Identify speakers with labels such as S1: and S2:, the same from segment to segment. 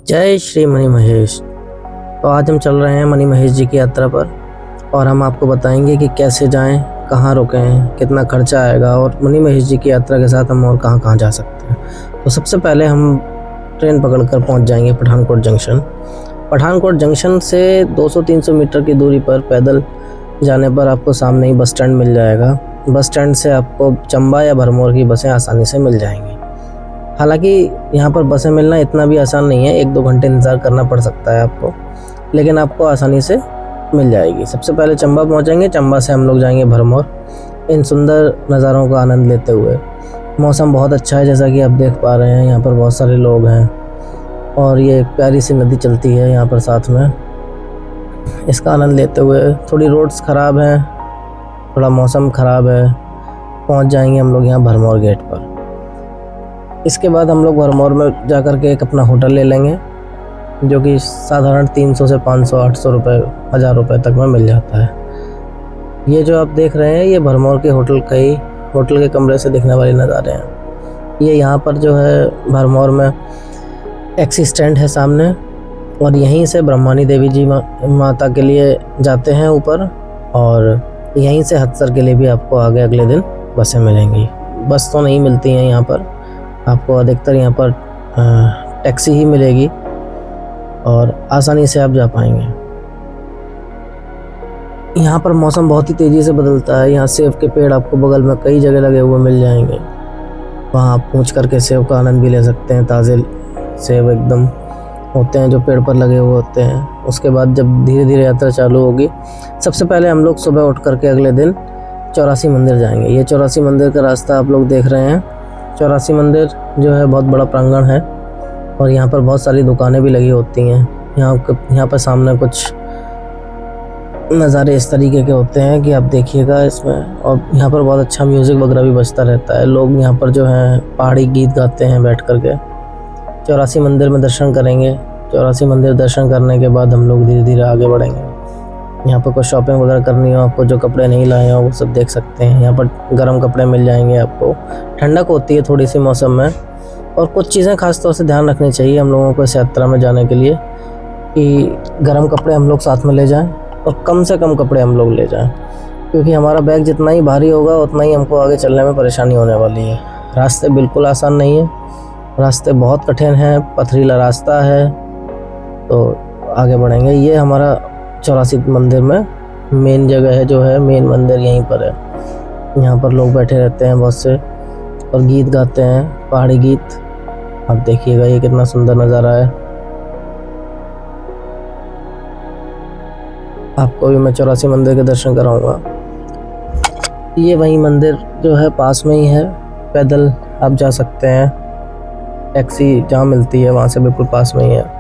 S1: जय श्री मणि महेश। तो आज हम चल रहे हैं मणि महेश जी की यात्रा पर और हम आपको बताएंगे कि कैसे जाएं, कहाँ रुकें, कितना खर्चा आएगा और मणि महेश जी की यात्रा के साथ हम और कहाँ कहाँ जा सकते हैं। तो सबसे पहले हम ट्रेन पकड़कर पहुंच जाएंगे पठानकोट जंक्शन। पठानकोट जंक्शन से 200-300 मीटर की दूरी पर पैदल जाने पर आपको सामने ही बस स्टैंड मिल जाएगा। बस स्टैंड से आपको चंबा या भरमौर की बसें आसानी से मिल जाएंगी। हालांकि यहाँ पर बसें मिलना इतना भी आसान नहीं है, 1-2 घंटे इंतज़ार करना पड़ सकता है आपको, लेकिन आपको आसानी से मिल जाएगी। सबसे पहले चंबा पहुँचेंगे, चंबा से हम लोग जाएंगे भरमौर, इन सुंदर नज़ारों का आनंद लेते हुए। मौसम बहुत अच्छा है, जैसा कि आप देख पा रहे हैं। यहाँ पर बहुत सारे लोग हैं और ये एक प्यारी सी नदी चलती है यहाँ पर साथ में, इसका आनंद लेते हुए। थोड़ी रोड्स ख़राब हैं, थोड़ा मौसम ख़राब है। पहुँच जाएंगे हम लोग यहाँ भरमौर गेट पर। इसके बाद हम लोग भरमौर में जा कर के एक अपना होटल ले लेंगे, जो कि साधारण 300 से 500, 800 रुपये, 1000 रुपये तक में मिल जाता है। ये जो आप देख रहे हैं ये भरमौर के होटल के कमरे से दिखने वाले नज़ारे हैं। ये यहाँ पर जो है भरमौर में टैक्सी स्टैंड है सामने, और यहीं से ब्रह्मानी देवी जी माता के लिए जाते हैं ऊपर, और यहीं से हदसर के लिए भी आपको आगे अगले दिन बसें मिलेंगी। बस तो नहीं मिलती हैं यहाँ पर, आपको अधिकतर यहाँ पर टैक्सी ही मिलेगी और आसानी से आप जा पाएंगे। यहाँ पर मौसम बहुत ही तेज़ी से बदलता है। यहाँ सेब के पेड़ आपको बगल में कई जगह लगे हुए मिल जाएंगे, वहाँ आप पूछ करके सेब का आनंद भी ले सकते हैं। ताज़े सेब एकदम होते हैं जो पेड़ पर लगे हुए होते हैं। उसके बाद जब धीरे धीरे यात्रा चालू होगी, सबसे पहले हम लोग सुबह उठ करके अगले दिन 84 मंदिर जाएंगे। ये 84 मंदिर का रास्ता आप लोग देख रहे हैं। 84 मंदिर जो है बहुत बड़ा प्रांगण है और यहाँ पर बहुत सारी दुकानें भी लगी होती हैं। यहाँ पर सामने कुछ नज़ारे इस तरीके के होते हैं कि आप देखिएगा इसमें, और यहाँ पर बहुत अच्छा म्यूज़िक वगैरह भी बजता रहता है। लोग यहाँ पर जो है पहाड़ी गीत गाते हैं बैठ कर के। 84 मंदिर में दर्शन करेंगे। 84 मंदिर दर्शन करने के बाद हम लोग धीरे धीरे आगे बढ़ेंगे। यहाँ पर कुछ शॉपिंग वगैरह करनी हो आपको, जो कपड़े नहीं लाए हो वो सब देख सकते हैं। यहाँ पर गर्म कपड़े मिल जाएंगे आपको। ठंडक होती है थोड़ी सी मौसम में, और कुछ चीज़ें खास तौर से ध्यान रखनी चाहिए हम लोगों को इस यात्रा में जाने के लिए, कि गर्म कपड़े हम लोग साथ में ले जाएं और कम से कम कपड़े हम लोग ले जाएं, क्योंकि हमारा बैग जितना ही भारी होगा उतना ही हमको आगे चलने में परेशानी होने वाली है। रास्ते बिल्कुल आसान नहीं है, रास्ते बहुत कठिन हैं, पथरीला रास्ता है। तो आगे बढ़ेंगे। ये हमारा 84 मंदिर में मेन जगह है, जो है मेन मंदिर यहीं पर है। यहाँ पर लोग बैठे रहते हैं बहुत से और गीत गाते हैं, पहाड़ी गीत। आप देखिएगा ये कितना सुंदर नज़ारा है। आपको भी मैं 84 मंदिर के दर्शन कराऊंगा। ये वही मंदिर जो है पास में ही है, पैदल आप जा सकते हैं। टैक्सी जहाँ मिलती है वहाँ से बिल्कुल पास में ही है।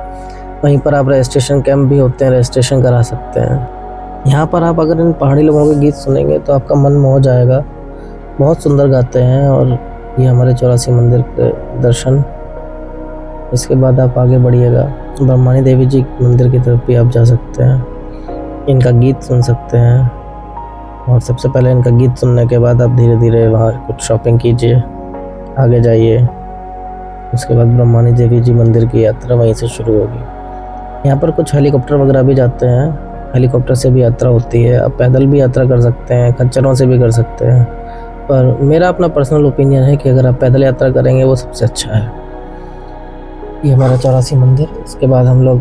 S1: वहीं पर आप रजिस्ट्रेशन कैंप भी होते हैं, रजिस्ट्रेशन करा सकते हैं। यहाँ पर आप अगर इन पहाड़ी लोगों के गीत सुनेंगे तो आपका मन मोह जाएगा। बहुत सुंदर गाते हैं। और ये हमारे 84 मंदिर के दर्शन। इसके बाद आप आगे बढ़िएगा, ब्रह्मानी देवी जी मंदिर की तरफ भी आप जा सकते हैं, इनका गीत सुन सकते हैं। और सबसे पहले इनका गीत सुनने के बाद आप धीरे धीरे वहाँ कुछ शॉपिंग कीजिए, आगे जाइए। उसके बाद ब्रह्मानी देवी जी मंदिर की यात्रा वहीं से शुरू होगी। यहाँ पर कुछ हेलीकॉप्टर वगैरह भी जाते हैं, हेलीकॉप्टर से भी यात्रा होती है। आप पैदल भी यात्रा कर सकते हैं, खच्चरों से भी कर सकते हैं, पर मेरा अपना पर्सनल ओपिनियन है कि अगर आप पैदल यात्रा करेंगे वो सबसे अच्छा है। ये हमारा 84 मंदिर। इसके बाद हम लोग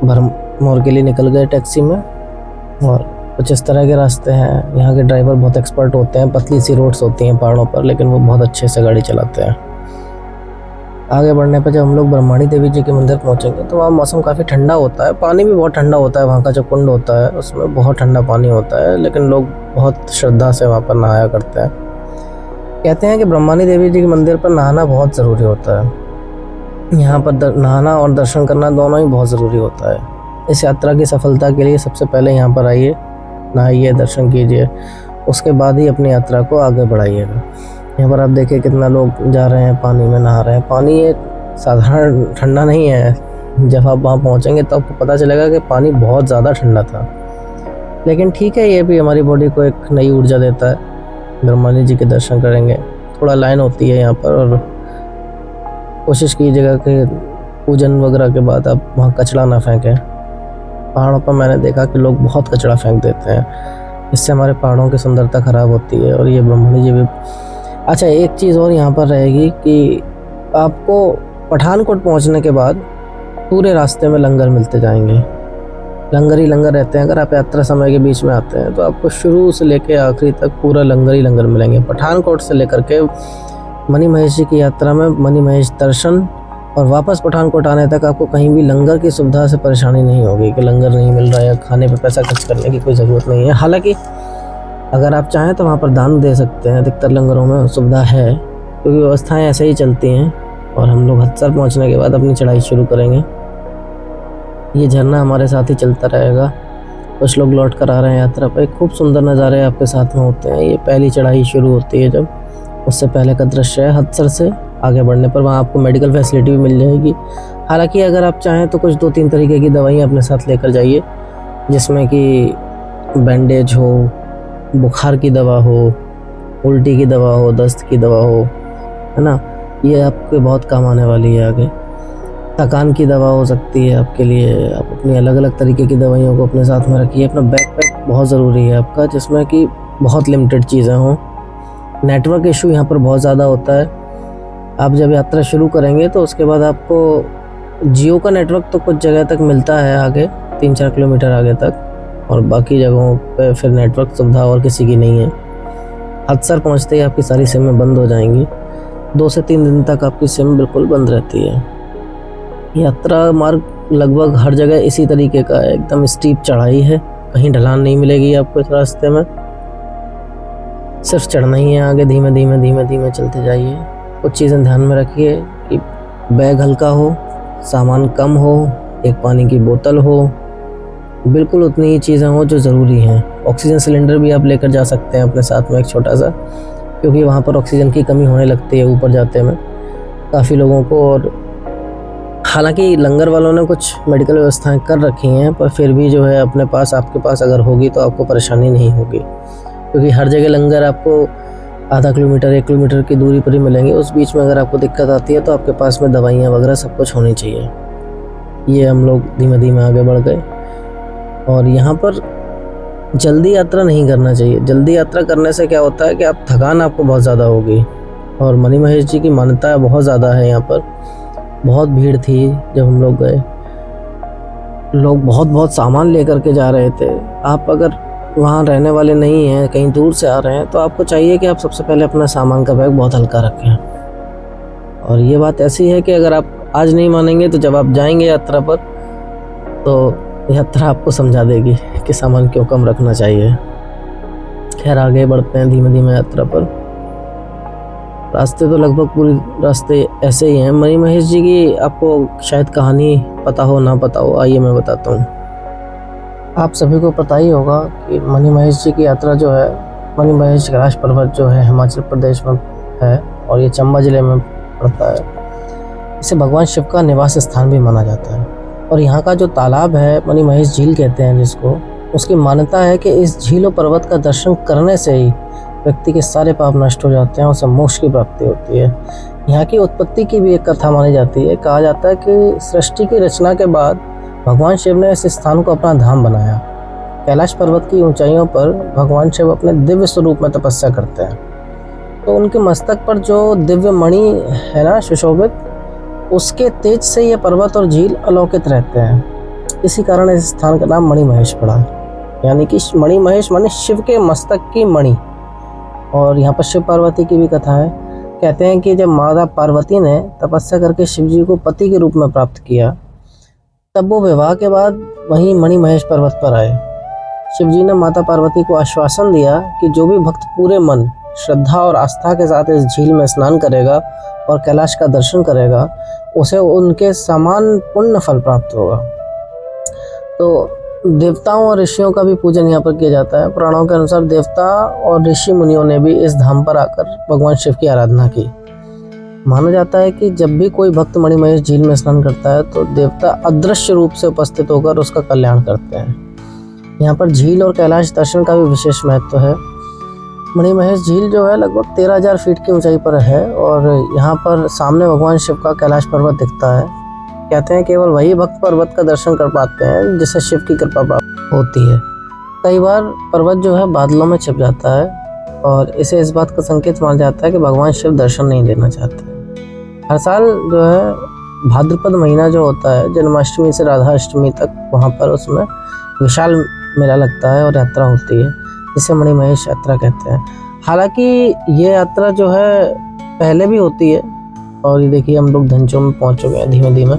S1: भरमौर के लिए निकल गए टैक्सी में, और कुछ इस तरह के रास्ते हैं। यहाँ के ड्राइवर बहुत एक्सपर्ट होते हैं। पतली सी रोड्स होती हैं पहाड़ों पर, लेकिन वो बहुत अच्छे से गाड़ी चलाते हैं। आगे बढ़ने पर जब हम लोग ब्रह्मानी देवी जी के मंदिर पहुँचेंगे तो वहाँ मौसम काफ़ी ठंडा होता है, पानी भी बहुत ठंडा होता है। वहाँ का जो कुंड होता है उसमें बहुत ठंडा पानी होता है, लेकिन लोग बहुत श्रद्धा से वहाँ पर नहाया करते हैं। कहते हैं कि ब्रह्मानी देवी जी के मंदिर पर नहाना बहुत ज़रूरी होता है। यहाँ पर नहाना और दर्शन करना दोनों ही बहुत ज़रूरी होता है। इस यात्रा की सफलता के लिए सबसे पहले यहाँ पर आइए, नहाइए, दर्शन कीजिए, उसके बाद ही अपनी यात्रा को आगे बढ़ाइएगा। यहाँ पर आप देखिए कितना लोग जा रहे हैं, पानी में नहा रहे हैं। पानी एक साधारण ठंडा नहीं है। जब आप वहाँ पहुँचेंगे तो आपको पता चलेगा कि पानी बहुत ज़्यादा ठंडा था, लेकिन ठीक है, ये भी हमारी बॉडी को एक नई ऊर्जा देता है। ब्रह्मानी जी के दर्शन करेंगे। थोड़ा लाइन होती है यहाँ पर, और कोशिश कीजिएगा कि पूजन वगैरह के बाद आप वहाँ कचरा ना फेंकें। पहाड़ों पर मैंने देखा कि लोग बहुत कचरा फेंक देते हैं, इससे हमारे पहाड़ों की सुंदरता ख़राब होती है। और ये ब्रह्मणी जी भी। अच्छा, एक चीज़ और यहाँ पर रहेगी कि आपको पठानकोट पहुँचने के बाद पूरे रास्ते में लंगर मिलते जाएंगे, लंगर ही लंगर रहते हैं। अगर आप यात्रा समय के बीच में आते हैं तो आपको शुरू से लेकर आखिरी तक पूरा लंगर ही लंगर मिलेंगे। पठानकोट से लेकर के मणि महेश जी की यात्रा में मणि महेश दर्शन और वापस पठानकोट आने तक आपको कहीं भी लंगर की सुविधा से परेशानी नहीं होगी कि लंगर नहीं मिल रहा है, खाने पे पैसा खर्च करने की कोई ज़रूरत नहीं है। हालांकि अगर आप चाहें तो वहाँ पर दान दे सकते हैं, अधिकतर लंगरों में सुविधा है, क्योंकि व्यवस्थाएं ऐसे ही चलती हैं। और हम लोग हदसर पहुँचने के बाद अपनी चढ़ाई शुरू करेंगे। ये झरना हमारे साथ ही चलता रहेगा। कुछ लोग लौट कर आ रहे हैं यात्रा पर। खूब सुंदर नज़ारे आपके साथ में होते हैं। ये पहली चढ़ाई शुरू होती है जब, उससे पहले का दृश्य है। हदसर से आगे बढ़ने पर वहाँ आपको मेडिकल फैसिलिटी भी मिल जाएगी। हालांकि अगर आप चाहें तो कुछ 2-3 तरीके की दवाइयाँ अपने साथ लेकर जाइए, जिसमें कि बैंडेज हो, बुखार की दवा हो, उल्टी की दवा हो, दस्त की दवा हो, है ना। ये आपके बहुत काम आने वाली है आगे। थकान की दवा हो सकती है आपके लिए। आप अपनी अलग अलग तरीके की दवाइयों को अपने साथ में रखिए। अपना बैकपैक बहुत ज़रूरी है आपका, जिसमें कि बहुत लिमिटेड चीज़ें हों। नेटवर्क इशू यहाँ पर बहुत ज़्यादा होता है। आप जब यात्रा शुरू करेंगे तो उसके बाद आपको जियो का नेटवर्क तो कुछ जगह तक मिलता है, आगे 3-4 किलोमीटर आगे तक, और बाकी जगहों पे फिर नेटवर्क सुविधा और किसी की नहीं है। हदसर पहुँचते ही आपकी सारी सिमें बंद हो जाएंगी। 2 से 3 दिन तक आपकी सिम बिल्कुल बंद रहती है। यात्रा मार्ग लगभग हर जगह इसी तरीके का है, एकदम स्टीप चढ़ाई है, कहीं ढलान नहीं मिलेगी आपको इस रास्ते में, सिर्फ चढ़ना ही है आगे। धीमे धीमे धीमे धीमे चलते जाइए। कुछ चीज़ें ध्यान में रखिए कि बैग हल्का हो, सामान कम हो, एक पानी की बोतल हो, बिल्कुल उतनी ही चीज़ें हो जो ज़रूरी हैं। ऑक्सीजन सिलेंडर भी आप लेकर जा सकते हैं अपने साथ में, एक छोटा सा, क्योंकि वहाँ पर ऑक्सीजन की कमी होने लगती है ऊपर जाते में काफ़ी लोगों को। और हालांकि लंगर वालों ने कुछ मेडिकल व्यवस्थाएं कर रखी हैं, पर फिर भी जो है अपने पास, आपके पास अगर होगी तो आपको परेशानी नहीं होगी, क्योंकि हर जगह लंगर आपको आधा किलोमीटर 1 किलोमीटर की दूरी पर ही मिलेंगे। उस बीच में अगर आपको दिक्कत आती है तो आपके पास में दवाइयाँ वगैरह सब कुछ होनी चाहिए। ये हम लोग धीमे धीमे आगे बढ़ गए। और यहाँ पर जल्दी यात्रा नहीं करना चाहिए। जल्दी यात्रा करने से क्या होता है कि आप थकान आपको बहुत ज़्यादा होगी। और मणि महेश जी की मान्यता बहुत ज़्यादा है। यहाँ पर बहुत भीड़ थी जब हम लोग गए, लोग बहुत सामान लेकर के जा रहे थे। आप अगर वहाँ रहने वाले नहीं हैं, कहीं दूर से आ रहे हैं, तो आपको चाहिए कि आप सबसे पहले अपना सामान का बैग बहुत हल्का रखें। और ये बात ऐसी है कि अगर आप आज नहीं मानेंगे तो जब आप जाएंगे यात्रा पर तो यात्रा आपको समझा देगी कि सामान क्यों कम रखना चाहिए। खैर, आगे बढ़ते हैं धीमे धीमे यात्रा पर। रास्ते तो लगभग पूरी रास्ते ऐसे ही हैं। मणि महेश जी की आपको शायद कहानी पता हो ना पता हो, आइए मैं बताता हूँ। आप सभी को पता ही होगा कि मणि महेश जी की यात्रा जो है, मणि महेश कैलाश पर्वत जो है हिमाचल प्रदेश में है और ये चंबा जिले में पड़ता है। इसे भगवान शिव का निवास स्थान भी माना जाता है। और यहाँ का जो तालाब है, मणि महेश झील कहते हैं जिसको, उसकी मान्यता है कि इस झील और पर्वत का दर्शन करने से ही व्यक्ति के सारे पाप नष्ट हो जाते हैं, उसे मोक्ष की प्राप्ति होती है। यहाँ की उत्पत्ति की भी एक कथा मानी जाती है। कहा जाता है कि सृष्टि की रचना के बाद भगवान शिव ने इस स्थान को अपना धाम बनाया। कैलाश पर्वत की ऊंचाइयों पर भगवान शिव अपने दिव्य स्वरूप में तपस्या करते हैं, तो उनके मस्तक पर जो दिव्य मणि है ना सुशोभित, उसके तेज से ये पर्वत और झील अलौकित रहते हैं। इसी कारण इस स्थान का नाम मणि महेश पड़ा, यानी कि मणि महेश माने शिव के मस्तक की मणि। और यहाँ पर शिव पार्वती की भी कथा है। कहते हैं कि जब माता पार्वती ने तपस्या करके शिव जी को पति के रूप में प्राप्त किया, तब वो विवाह के बाद वहीं मणि महेश पर्वत पर आए। शिव जी ने माता पार्वती को आश्वासन दिया कि जो भी भक्त पूरे मन, श्रद्धा और आस्था के साथ इस झील में स्नान करेगा और कैलाश का दर्शन करेगा, उसे उनके समान पुण्य फल प्राप्त होगा। तो देवताओं और ऋषियों का भी पूजन यहाँ पर किया जाता है। पुराणों के अनुसार देवता और ऋषि मुनियों ने भी इस धाम पर आकर भगवान शिव की आराधना की। माना जाता है कि जब भी कोई भक्त मणि महेश झील में स्नान करता है तो देवता अदृश्य रूप से उपस्थित होकर उसका कल्याण करते हैं। यहाँ पर झील और कैलाश दर्शन का भी विशेष महत्व है। मणि महेश झील जो है लगभग 13,000 फीट की ऊंचाई पर है और यहाँ पर सामने भगवान शिव का कैलाश पर्वत दिखता है। कहते हैं केवल वही भक्त पर्वत का दर्शन कर पाते हैं जिसे शिव की कृपा प्राप्त होती है। कई बार पर्वत जो है बादलों में छिप जाता है और इसे इस बात का संकेत माना जाता है कि भगवान शिव दर्शन नहीं देना चाहते। हर साल जो है भाद्रपद महीना जो होता है, जन्माष्टमी से राधा अष्टमी तक, वहाँ पर उसमें विशाल मेला लगता है और यात्रा होती है जिसे मणिमहेश यात्रा कहते हैं। हालांकि ये यात्रा जो है पहले भी होती है और ये देखिए हम लोग धंचों में पहुँच चुके हैं धीमे धीमे।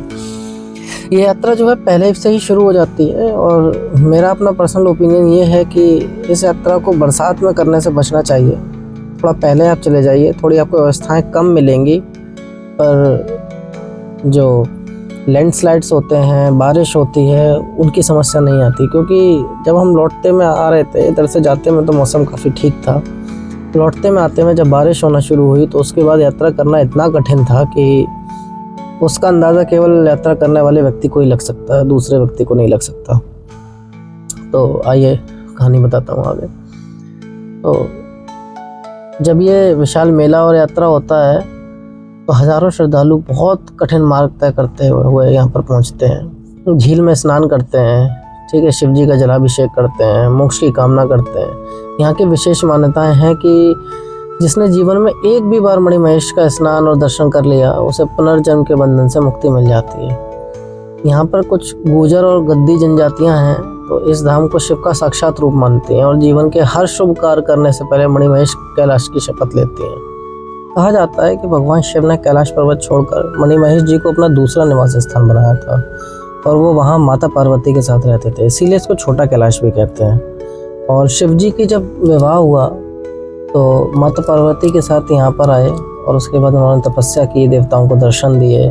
S1: ये यात्रा जो है पहले से ही शुरू हो जाती है और मेरा अपना पर्सनल ओपिनियन ये है कि इस यात्रा को बरसात में करने से बचना चाहिए। थोड़ा पहले आप चले जाइए, थोड़ी आपको व्यवस्थाएं कम मिलेंगी, पर जो लैंडस्लाइड्स होते हैं, बारिश होती है, उनकी समस्या नहीं आती। क्योंकि जब हम लौटते में आ रहे थे, इधर से जाते में तो मौसम काफ़ी ठीक था, लौटते में आते में जब बारिश होना शुरू हुई तो उसके बाद यात्रा करना इतना कठिन था कि उसका अंदाज़ा केवल यात्रा करने वाले व्यक्ति को ही लग सकता है, दूसरे व्यक्ति को नहीं लग सकता। तो आइए कहानी बताता हूँ आगे। तो जब ये विशाल मेला और यात्रा होता है तो हज़ारों श्रद्धालु बहुत कठिन मार्ग तय करते हुए यहाँ पर पहुँचते हैं। झील में स्नान करते हैं, ठीक है, शिव जी का जलाभिषेक करते हैं, मोक्ष की कामना करते हैं। यहाँ की विशेष मान्यताएं हैं कि जिसने जीवन में एक भी बार मणिमहेश का स्नान और दर्शन कर लिया, उसे पुनर्जन्म के बंधन से मुक्ति मिल जाती है। यहाँ पर कुछ गुर्जर और गद्दी जनजातियाँ हैं, तो इस धाम को शिव का साक्षात रूप मानती हैं और जीवन के हर शुभ कार्य करने से पहले मणिमहेश कैलाश की शपथ लेती हैं। कहा जाता है कि भगवान शिव ने कैलाश पर्वत छोड़कर मणिमहेश जी को अपना दूसरा निवास स्थान बनाया था और वो वहाँ माता पार्वती के साथ रहते थे, इसीलिए इसको छोटा कैलाश भी कहते हैं। और शिव जी की जब विवाह हुआ तो माता पार्वती के साथ यहाँ पर आए और उसके बाद उन्होंने तपस्या की, देवताओं को दर्शन दिए।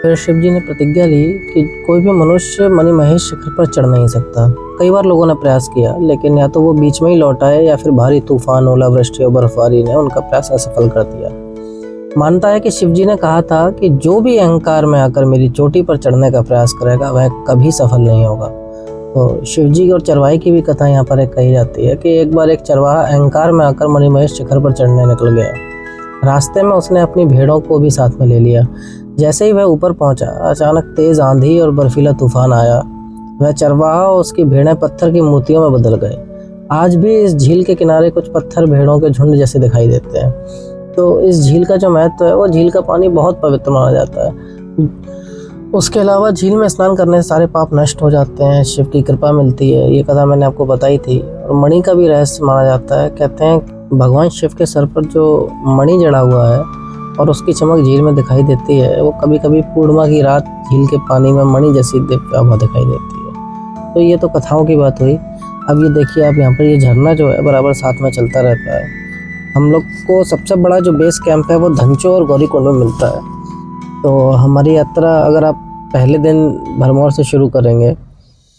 S1: फिर शिव जी ने प्रतिज्ञा ली कि कोई भी मनुष्य मणिमहेश शिखर पर चढ़ नहीं सकता। कई बार लोगों ने प्रयास किया, लेकिन या तो वो बीच में ही लौट आए या फिर भारी तूफान, ओलावृष्टि और बर्फबारी ने उनका प्रयास असफल कर दिया। मानता है कि शिव जी ने कहा था कि जो भी अहंकार में आकर मेरी चोटी पर चढ़ने का प्रयास करेगा वह कभी सफल नहीं होगा। तो शिव जी और चरवाहे की भी कथा यहाँ पर एक कही जाती है कि एक बार एक चरवाहा अहंकार में आकर मणिमहेश शिखर पर चढ़ने निकल गया। रास्ते में उसने अपनी भेड़ों को भी साथ में ले लिया। जैसे ही वह ऊपर पहुंचा, अचानक तेज आंधी और बर्फीला तूफान आया। वह चरवाहा और उसकी भेड़ें पत्थर की मूर्तियों में बदल गए। आज भी इस झील के किनारे कुछ पत्थर भेड़ों के झुंड जैसे दिखाई देते हैं। तो इस झील का जो महत्व है, वो झील का पानी बहुत पवित्र माना जाता है। उसके अलावा झील में स्नान करने से सारे पाप नष्ट हो जाते हैं, शिव की कृपा मिलती है। ये कथा मैंने आपको बताई थी। और मणि का भी रहस्य माना जाता है। कहते हैं भगवान शिव के सर पर जो मणि जड़ा हुआ है और उसकी चमक झील में दिखाई देती है, वो कभी कभी पूर्णिमा की रात झील के पानी में मणि जैसी दिव्य आभा दिखाई देती है। तो ये तो कथाओं की बात हुई। अब ये देखिए आप, यहाँ पर ये झरना जो है बराबर साथ में चलता रहता है। हम लोग को सबसे बड़ा जो बेस कैंप है वो धंचो और गौरीकुंड में मिलता है। तो हमारी यात्रा अगर आप पहले दिन भरमौर से शुरू करेंगे,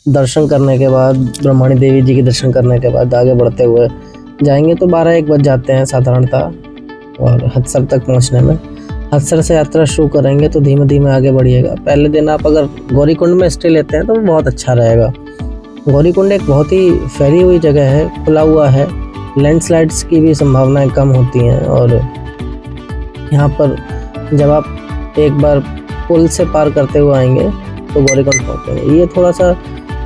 S1: दर्शन करने के बाद, ब्रह्मणी देवी जी के दर्शन करने के बाद आगे बढ़ते हुए जाएंगे तो 12-1 बज जाते हैं साधारणतः, और हदसर तक पहुंचने में। हदसर से यात्रा शुरू करेंगे तो धीमे धीमे आगे बढ़िएगा। पहले दिन आप अगर गौरीकुंड में स्टे लेते हैं तो बहुत अच्छा रहेगा। गौरीकुंड एक बहुत ही फैली हुई जगह है, खुला हुआ है, लैंडस्लाइड्स की भी संभावनाएं कम होती हैं। और यहाँ पर जब आप एक बार पुल से पार करते हुए आएंगे तो गौरीकुंड पहुँचेंगे। ये थोड़ा सा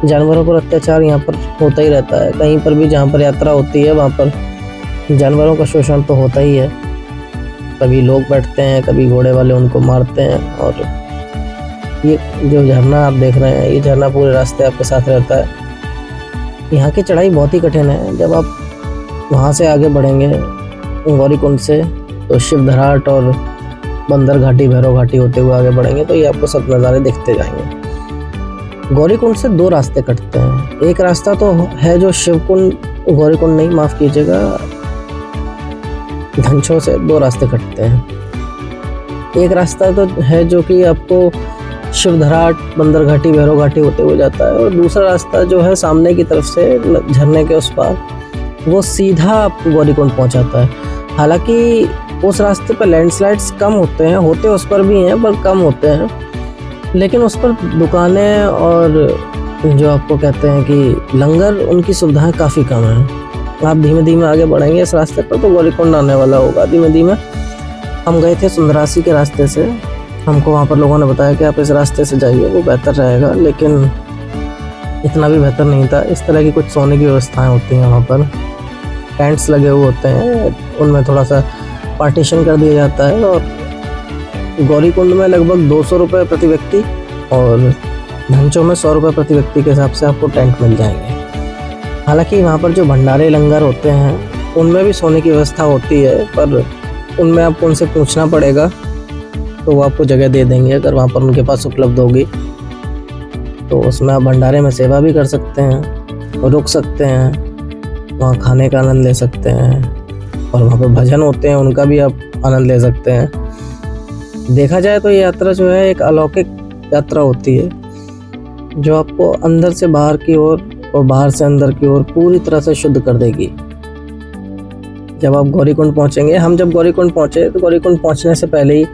S1: जानवरों पर अत्याचार यहाँ पर होता ही रहता है। कहीं पर भी जहाँ पर यात्रा होती है वहाँ पर जानवरों का शोषण तो होता ही है। कभी लोग बैठते हैं, कभी घोड़े वाले उनको मारते हैं। और ये जो झरना आप देख रहे हैं, ये झरना पूरे रास्ते आपके साथ रहता है। यहाँ की चढ़ाई बहुत ही कठिन है। जब आप वहाँ से आगे बढ़ेंगे गौरीकुंड से तो शिवधराट और बंदर घाटी, भैरव घाटी होते हुए आगे बढ़ेंगे तो ये आपको सब नज़ारे दिखते जाएंगे। गौरीकुंड से 2 रास्ते कटते हैं। एक रास्ता तो है जो शिवकुंड, गौरीकुंड नहीं, माफ़ कीजिएगा, धंचों से 2 रास्ते कटते हैं। एक रास्ता तो है जो कि आपको शिवधराट, बंदर घाटी, भैरव घाटी होते हुए जाता है, और दूसरा रास्ता जो है सामने की तरफ से झरने के उस पार, वो सीधा आपको गौरीकुंड पहुंचाता है। हालांकि उस रास्ते पर लैंडस्लाइड्स कम होते हैं, होते उस पर भी हैं पर कम होते हैं, लेकिन उस पर दुकानें और जो आपको कहते हैं कि लंगर, उनकी सुविधाएं काफ़ी कम हैं। आप धीमे धीमे आगे बढ़ेंगे इस रास्ते पर तो गौरीकुंड आने वाला होगा। धीमे धीमे हम गए थे सुंदरासी के रास्ते से हमको वहाँ पर लोगों ने बताया कि आप इस रास्ते से जाइए, वो बेहतर रहेगा, लेकिन इतना भी बेहतर नहीं था। इस तरह की कुछ सोने की व्यवस्थाएं होती हैं वहाँ पर, टेंट्स लगे हुए होते हैं, उनमें थोड़ा सा पार्टीशन कर दिया जाता है। और गौरीकुंड में लगभग 200 रुपये प्रति व्यक्ति और धनचो में 100 रुपये प्रति व्यक्ति के हिसाब से आपको टेंट मिल जाएंगे। हालांकि वहाँ पर जो भंडारे लंगर होते हैं उनमें भी सोने की व्यवस्था होती है, पर उनमें आपको उनसे पूछना पड़ेगा, तो वो आपको जगह दे देंगे अगर वहाँ पर उनके पास उपलब्ध होगी। तो उसमें आप भंडारे में सेवा भी कर सकते हैं, रुक सकते हैं, वहाँ खाने का आनंद ले सकते हैं, और वहाँ पर भजन होते हैं उनका भी आप आनंद ले सकते हैं। देखा जाए तो ये यात्रा जो है एक अलौकिक यात्रा होती है, जो आपको अंदर से बाहर की ओर और बाहर से अंदर की ओर पूरी तरह से शुद्ध कर देगी। जब आप गौरीकुंड पहुँचेंगे, हम जब गौरीकुंड पहुँचे तो गौरीकुंड पहुँचने से पहले ही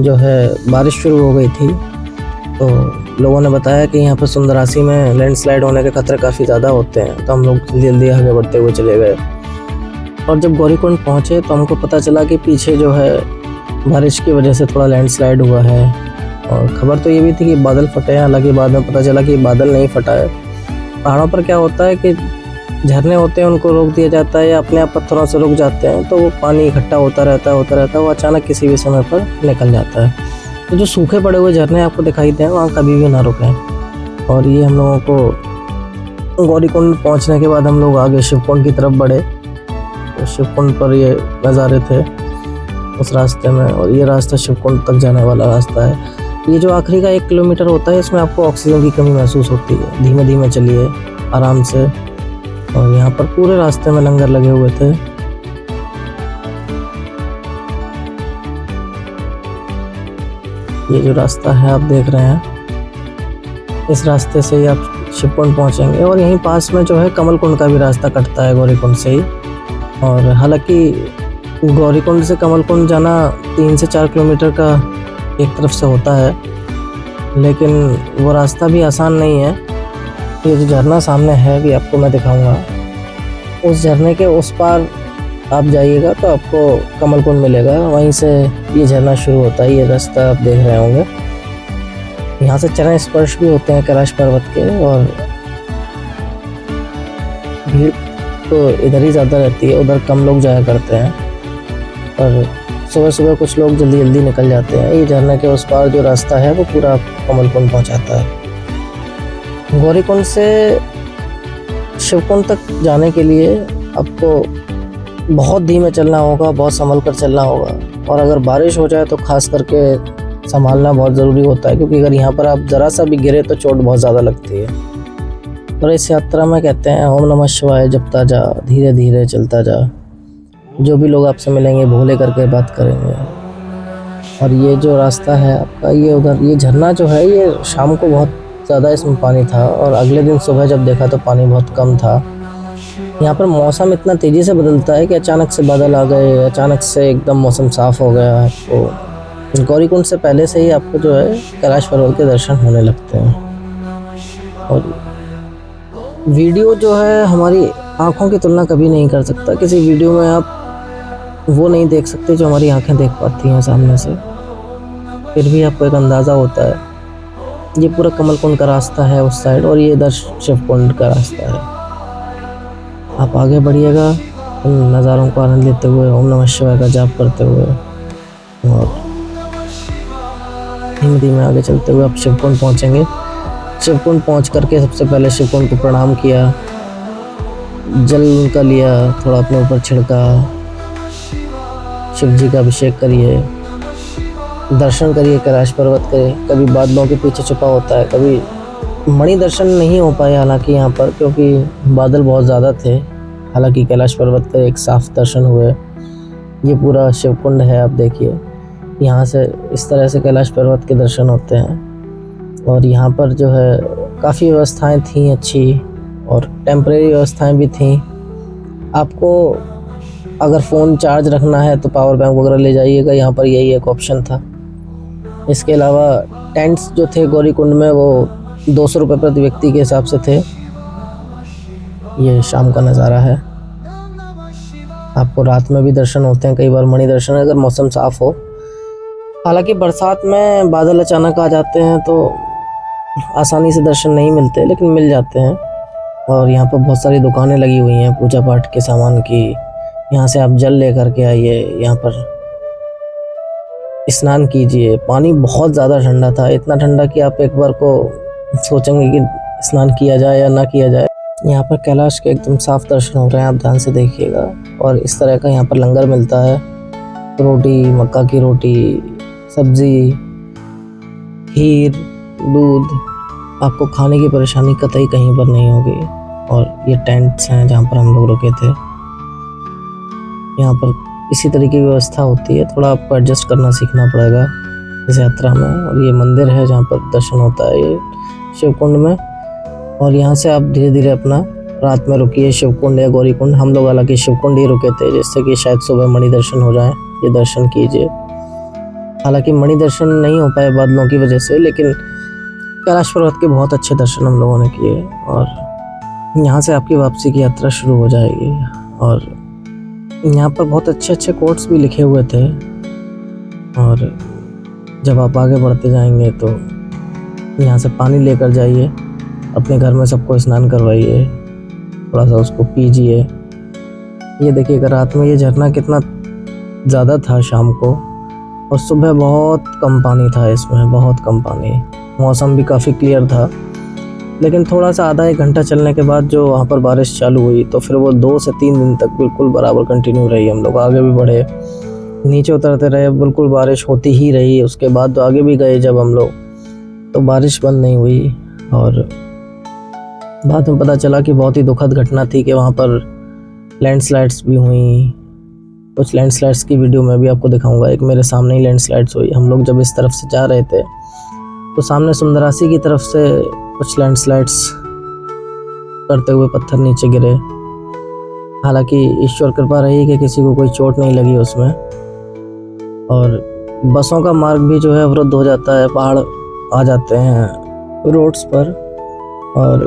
S1: जो है बारिश शुरू हो गई थी, तो लोगों ने बताया कि यहाँ पर सुंदरासी में लैंडस्लाइड होने के खतरे काफ़ी ज़्यादा होते हैं, तो हम लोग जल्दी जल्दी आगे बढ़ते हुए चले गए। और जब गौरीकुंड पहुँचे तो हमको पता चला कि पीछे जो है बारिश की वजह से थोड़ा लैंडस्लाइड हुआ है, और ख़बर तो ये भी थी कि बादल फटे हैं, हालांकि बाद में पता चला कि बादल नहीं फटा है। पहाड़ों पर क्या होता है कि झरने होते हैं, उनको रोक दिया जाता है या अपने आप पत्थरों से रुक जाते हैं, तो वो पानी इकट्ठा होता रहता है, वो अचानक किसी भी समय पर निकल जाता है। तो जो सूखे पड़े हुए झरने आपको दिखाई दें वहाँ कभी भी ना रुकें। और ये हम लोगों को गौरीकुंड पहुँचने के बाद हम लोग आगे शिवकुंड की तरफ बढ़े, तो शिवकुंड पर ये नज़ारे थे उस रास्ते में, और ये रास्ता शिवकुंड तक जाने वाला रास्ता है। ये जो आखिरी का 1 किलोमीटर होता है, इसमें आपको ऑक्सीजन की कमी महसूस होती है। धीमे धीमे चलिए आराम से। और यहाँ पर पूरे रास्ते में लंगर लगे हुए थे। ये जो रास्ता है आप देख रहे हैं, इस रास्ते से ही आप शिवकुंड पहुँचेंगे। और यहीं पास में जो है कमलकुंड का भी रास्ता कटता है गौरीकुंड से ही। और हालांकि गौरीकुंड से कमलकुंड जाना 3 से 4 किलोमीटर का एक तरफ से होता है, लेकिन वो रास्ता भी आसान नहीं है। ये जो झरना सामने है भी आपको मैं दिखाऊंगा, उस झरने के उस पार आप जाइएगा तो आपको कमलकुंड मिलेगा, वहीं से ये झरना शुरू होता है। ये रास्ता आप देख रहे होंगे, यहाँ से चरण स्पर्श भी होते हैं कैलाश पर्वत के। और भीड़ तो इधर ही ज़्यादा रहती है, उधर कम लोग जाया करते हैं, और सुबह सुबह कुछ लोग जल्दी जल्दी निकल जाते हैं। ये झरने के उस पार जो रास्ता है वो पूरा कमलकुंड पहुँचाता है। गौरीकुंड से शिवकुंड तक जाने के लिए आपको बहुत धीमे चलना होगा, बहुत संभल कर चलना होगा, और अगर बारिश हो जाए तो खास करके संभालना बहुत ज़रूरी होता है, क्योंकि अगर यहाँ पर आप ज़रा सा भी गिरे तो चोट बहुत ज़्यादा लगती है। और इस यात्रा में कहते हैं ओम नमः शिवाय जपता जा, धीरे धीरे चलता जा। जो भी लोग आपसे मिलेंगे भोले करके बात करेंगे। और ये जो रास्ता है आपका, ये उधर ये झरना जो है, ये शाम को बहुत ज़्यादा इसमें पानी था, और अगले दिन सुबह जब देखा तो पानी बहुत कम था। यहाँ पर मौसम इतना तेज़ी से बदलता है कि अचानक से बादल आ गए, अचानक से एकदम मौसम साफ़ हो गया। आपको गौरीकुंड से पहले से ही आपको जो है कैलाश पर्वत के दर्शन होने लगते हैं। और वीडियो जो है हमारी आँखों की तुलना कभी नहीं कर सकता। किसी वीडियो में आप वो नहीं देख सकते जो हमारी आंखें देख पाती हैं सामने से, फिर भी आपको एक अंदाज़ा होता है। ये पूरा कमलकुंड का रास्ता है उस साइड, और ये इधर शिवकुंड का रास्ता है। आप आगे बढ़िएगा उन नज़ारों को आनंद लेते हुए, ओम नमः शिवाय का जाप करते हुए, और धीमे धीमे आगे चलते हुए आप शिवकुंड पहुँचेंगे। शिवकुंड पहुँच करके सबसे पहले शिवकुंड को प्रणाम किया, जल उनका लिया, थोड़ा अपने ऊपर छिड़का, शिव जी का अभिषेक करिए, दर्शन करिए कैलाश पर्वत के। कभी बादलों के पीछे छुपा होता है, कभी मणि दर्शन नहीं हो पाए हालांकि यहाँ पर, क्योंकि बादल बहुत ज़्यादा थे। हालांकि कैलाश पर्वत के एक साफ दर्शन हुए। ये पूरा शिवकुंड है, आप देखिए, यहाँ से इस तरह से कैलाश पर्वत के दर्शन होते हैं। और यहाँ पर जो है काफ़ी व्यवस्थाएं थी अच्छी, और टेम्परेरी व्यवस्थाएं भी थी। आपको अगर फ़ोन चार्ज रखना है तो पावर बैंक वगैरह ले जाइएगा, यहाँ पर यही एक ऑप्शन था। इसके अलावा टेंट्स जो थे गौरीकुंड में वो 200 रुपये प्रति व्यक्ति के हिसाब से थे। ये शाम का नज़ारा है। आपको रात में भी दर्शन होते हैं, कई बार मणि दर्शन, अगर मौसम साफ़ हो हालांकि बरसात में बादल अचानक आ जाते हैं तो आसानी से दर्शन नहीं मिलते, लेकिन मिल जाते हैं। और यहाँ पर बहुत सारी दुकानें लगी हुई हैं पूजा पाठ के सामान की। यहाँ से आप जल लेकर के आइए, यहाँ पर स्नान कीजिए। पानी बहुत ज़्यादा ठंडा था, इतना ठंडा कि आप एक बार को सोचेंगे कि स्नान किया जाए या ना किया जाए। यहाँ पर कैलाश के एकदम साफ दर्शन हो रहे हैं, आप ध्यान से देखिएगा। और इस तरह का यहाँ पर लंगर मिलता है, रोटी, मक्का की रोटी, सब्जी, खीर, दूध। आपको खाने की परेशानी कतई कहीं पर नहीं होगी। और ये टेंट्स हैं जहाँ पर हम लोग रुके थे। यहाँ पर इसी तरीके की व्यवस्था होती है, थोड़ा आपको एडजस्ट करना सीखना पड़ेगा इस यात्रा में। और ये मंदिर है जहाँ पर दर्शन होता है, ये शिवकुंड में। और यहाँ से आप धीरे धीरे अपना रात में रुकिए शिवकुंड या गौरीकुंड। हम लोग हालांकि शिवकुंड ही रुके थे, जिससे कि शायद सुबह मणि दर्शन हो जाए। ये दर्शन कीजिए। हालांकि मणि दर्शन नहीं हो पाए बादलों की वजह से, लेकिन कैलाश पर्वत के बहुत अच्छे दर्शन हम लोगों ने किए। और यहाँ से आपकी वापसी की यात्रा शुरू हो जाएगी। और यहाँ पर बहुत अच्छे अच्छे कोट्स भी लिखे हुए थे। और जब आप आगे बढ़ते जाएंगे तो यहाँ से पानी लेकर जाइए, अपने घर में सबको स्नान करवाइए, थोड़ा सा उसको पीजिए। ये देखिएगा रात में ये झरना कितना ज़्यादा था शाम को, और सुबह बहुत कम पानी था इसमें, बहुत कम पानी। मौसम भी काफ़ी क्लियर था, लेकिन थोड़ा सा आधा एक घंटा चलने के बाद जो वहाँ पर बारिश चालू हुई, तो फिर वो 2 से 3 दिन तक बिल्कुल बराबर कंटिन्यू रही। हम लोग आगे भी बढ़े, नीचे उतरते रहे, बिल्कुल बारिश होती ही रही। उसके बाद तो आगे भी गए जब हम लोग, तो बारिश बंद नहीं हुई। और बाद में पता चला कि बहुत ही दुखद घटना थी कि वहाँ पर लैंडस्लाइड्स भी हुई। कुछ लैंडस्लाइड्स की वीडियो मैं भी आपको दिखाऊंगा। एक मेरे सामने ही लैंडस्लाइड्स हुई। हम लोग जब इस तरफ से जा रहे थे तो सामने सुंदरासी की तरफ से कुछ लैंडस्लाइड्स करते हुए पत्थर नीचे गिरे। हालांकि ईश्वर कृपा रही कि किसी को कोई चोट नहीं लगी उसमें। और बसों का मार्ग भी जो है अवरुद्ध हो जाता है, पहाड़ आ जाते हैं रोड्स पर। और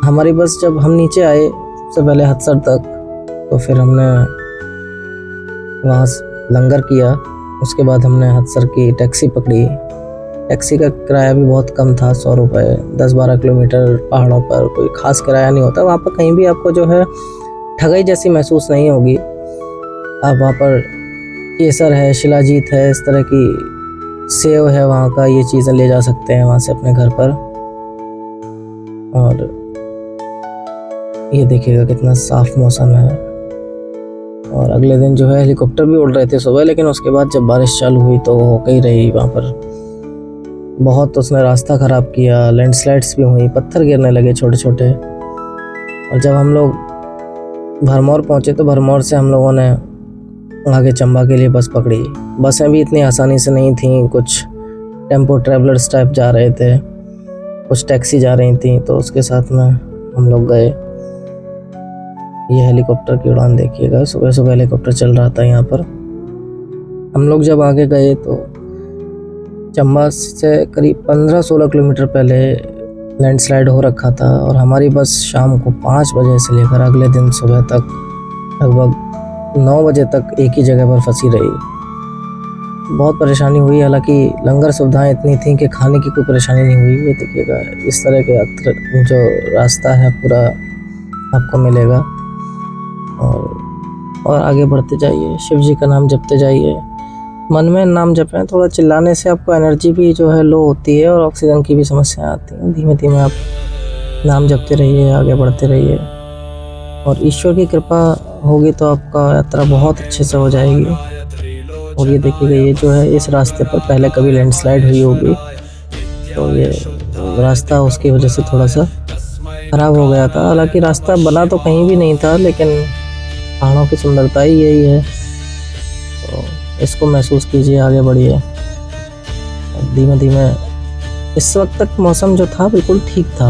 S1: हमारी बस जब हम नीचे आए सबसे पहले हदसर तक, तो फिर हमने वहाँ लंगर किया। उसके बाद हमने हदसर की टैक्सी पकड़ी। टैक्सी का किराया भी बहुत कम था, 100 रुपये। 10-12 किलोमीटर पहाड़ों पर कोई ख़ास किराया नहीं होता। वहाँ पर कहीं भी आपको जो है ठगाई जैसी महसूस नहीं होगी। आप वहाँ पर केसर है, शिलाजीत है, इस तरह की सेव है वहाँ का, ये चीज़ें ले जा सकते हैं वहाँ से अपने घर पर। और ये देखिएगा कितना साफ मौसम है। और अगले दिन जो है हेलीकॉप्टर भी उड़ रहे थे सुबह, लेकिन उसके बाद जब बारिश चालू हुई तो हो गई रही वहाँ पर। बहुत उसने रास्ता ख़राब किया, लैंडस्लाइड्स भी हुई, पत्थर गिरने लगे छोटे छोटे। और जब हम लोग भरमौर पहुँचे तो भरमौर से हम लोगों ने आगे चंबा के लिए बस पकड़ी। बसें भी इतनी आसानी से नहीं थीं, कुछ टेम्पो ट्रैवलर्स टाइप जा रहे थे, कुछ टैक्सी जा रही थी, तो उसके साथ में हम लोग गए। ये हेलीकॉप्टर की उड़ान देखिएगा, सुबह सुबह हेलीकॉप्टर चल रहा था यहाँ पर। हम लोग जब आगे गए तो चंबा से करीब 15-16 किलोमीटर पहले लैंडस्लाइड हो रखा था। और हमारी बस शाम को 5 बजे से लेकर अगले दिन सुबह तक लगभग 9 बजे तक एक ही जगह पर फंसी रही। बहुत परेशानी हुई। हालांकि लंगर सुविधाएं इतनी थी कि खाने की कोई परेशानी नहीं हुई। ये देखिएगा इस तरह के जो रास्ता है पूरा आपको मिलेगा। और आगे बढ़ते जाइए, शिव जी का नाम जपते जाइए, मन में नाम जपें। थोड़ा चिल्लाने से आपको एनर्जी भी जो है लो होती है और ऑक्सीजन की भी समस्या आती है। धीमे धीमे आप नाम जपते रहिए, आगे बढ़ते रहिए, और ईश्वर की कृपा होगी तो आपका यात्रा बहुत अच्छे से हो जाएगी। और ये देखिएगा, ये जो है इस रास्ते पर पहले कभी लैंडस्लाइड हुई होगी, तो ये रास्ता उसकी वजह से थोड़ा सा ख़राब हो गया था। हालांकि रास्ता बना तो कहीं भी नहीं था, लेकिन पहाड़ों की सुंदरता ही यही है, तो इसको महसूस कीजिए, आगे बढ़िए धीमे धीमे। इस वक्त तक मौसम जो था बिल्कुल ठीक था,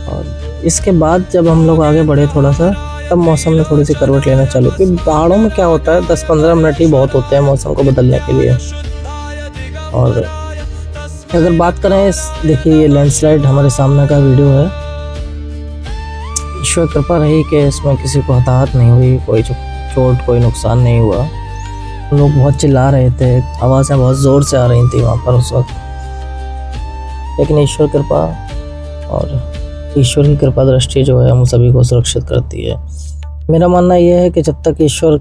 S1: और इसके बाद जब हम लोग आगे बढ़े थोड़ा सा, तब मौसम ने थोड़ी सी करवट लेना चालू की। पहाड़ों में क्या होता है, 10-15 मिनट ही बहुत होते हैं मौसम को बदलने के लिए। और अगर बात करें देखिए ये लैंडस्लाइड हमारे सामने का वीडियो है। ईश्वर कृपा रही कि इसमें किसी को हताहत नहीं हुई, कोई चोट, कोई नुकसान नहीं हुआ। लोग बहुत चिल्ला रहे थे, आवाज़ें बहुत ज़ोर से आ रही थी वहाँ पर उस वक्त, लेकिन ईश्वर कृपा और ईश्वर की कृपा दृष्टि जो है हम सभी को सुरक्षित करती है। मेरा मानना यह है कि जब तक ईश्वर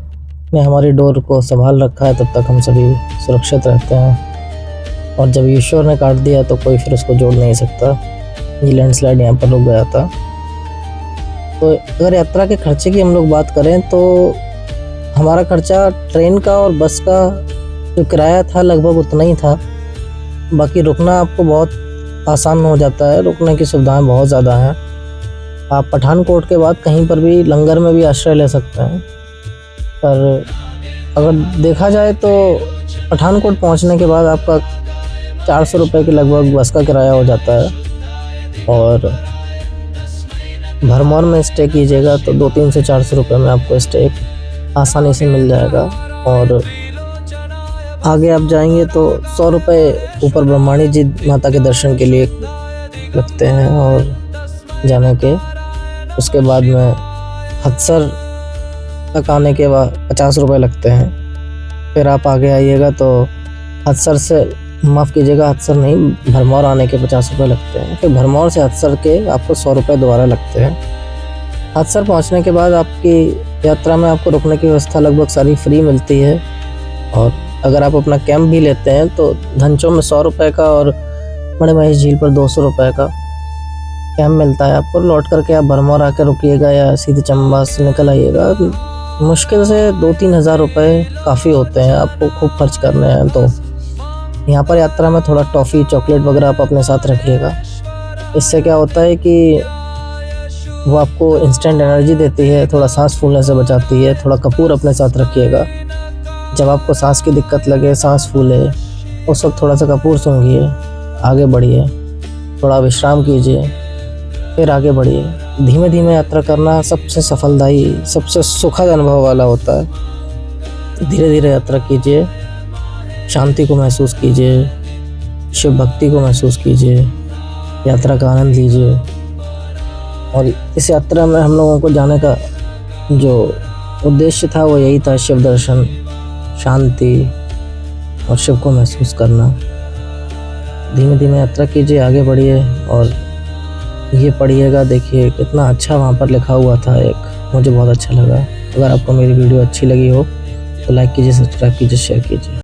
S1: ने हमारी डोर को संभाल रखा है तब तक हम सभी सुरक्षित रहते हैं, और जब ईश्वर ने काट दिया तो कोई फिर उसको जोड़ नहीं सकता। ये लैंडस्लाइड यहाँ पर रुक गया था। तो अगर यात्रा के खर्चे की हम लोग बात करें तो हमारा खर्चा ट्रेन का और बस का जो किराया था लगभग उतना ही था। बाकी रुकना आपको बहुत आसान हो जाता है, रुकने की सुविधाएं बहुत ज़्यादा हैं। आप पठानकोट के बाद कहीं पर भी लंगर में भी आश्रय ले सकते हैं। पर अगर देखा जाए तो पठानकोट पहुंचने के बाद आपका 400 रुपये के लगभग बस का किराया हो जाता है, और भरमौर में स्टे कीजिएगा तो 200 से 400 रुपये में आपको स्टे आसानी से मिल जाएगा। और आगे आप जाएंगे तो 100 रुपये ऊपर ब्रह्माणी जी माता के दर्शन के लिए लगते हैं, और जाने के उसके बाद में हदसर तक आने के बाद 50 रुपये लगते हैं। फिर आप आगे आइएगा तो हदसर से, माफ़ कीजिएगा, हदसर नहीं, भरमौर आने के 50 रुपये लगते हैं। फिर भरमौर से हदसर के आपको 100 रुपये दोबारा लगते हैं। हदसर पहुंचने के बाद आपकी यात्रा में आपको रुकने की व्यवस्था लगभग सारी फ्री मिलती है, और अगर आप अपना कैंप भी लेते हैं तो धनचो में 100 रुपये का और बड़े महेश झील पर 200 रुपये का कैंप मिलता है आपको। लौट करके आप भरमौर आकर रुकिएगा या सीधे चंबा से निकल आइएगा। मुश्किल से 2-3 हज़ार रुपये काफ़ी होते हैं, आपको खूब खर्च करने हैं तो यहाँ पर यात्रा में थोड़ा टॉफ़ी चॉकलेट वगैरह आप अपने साथ रखिएगा। इससे क्या होता है कि वो आपको इंस्टेंट एनर्जी देती है, थोड़ा सांस फूलने से बचाती है। थोड़ा कपूर अपने साथ रखिएगा। जब आपको सांस की दिक्कत लगे, सांस फूले, उस वक्त थोड़ा सा कपूर सूंघिए, आगे बढ़िए, थोड़ा विश्राम कीजिए, फिर आगे बढ़िए। धीमे धीमे यात्रा करना सबसे सफलदायी, सबसे सुखद अनुभव वाला होता है। धीरे धीरे यात्रा कीजिए, शांति को महसूस कीजिए, शिव भक्ति को महसूस कीजिए, यात्रा का आनंद लीजिए। और इस यात्रा में हम लोगों को जाने का जो उद्देश्य था वो यही था, शिव दर्शन, शांति और शिव को महसूस करना। धीमे धीमे यात्रा कीजिए, आगे बढ़िए, और ये पढ़िएगा, देखिए कितना अच्छा वहाँ पर लिखा हुआ था एक, मुझे बहुत अच्छा लगा। अगर आपको मेरी वीडियो अच्छी लगी हो तो लाइक कीजिए, सब्सक्राइब कीजिए, शेयर कीजिए।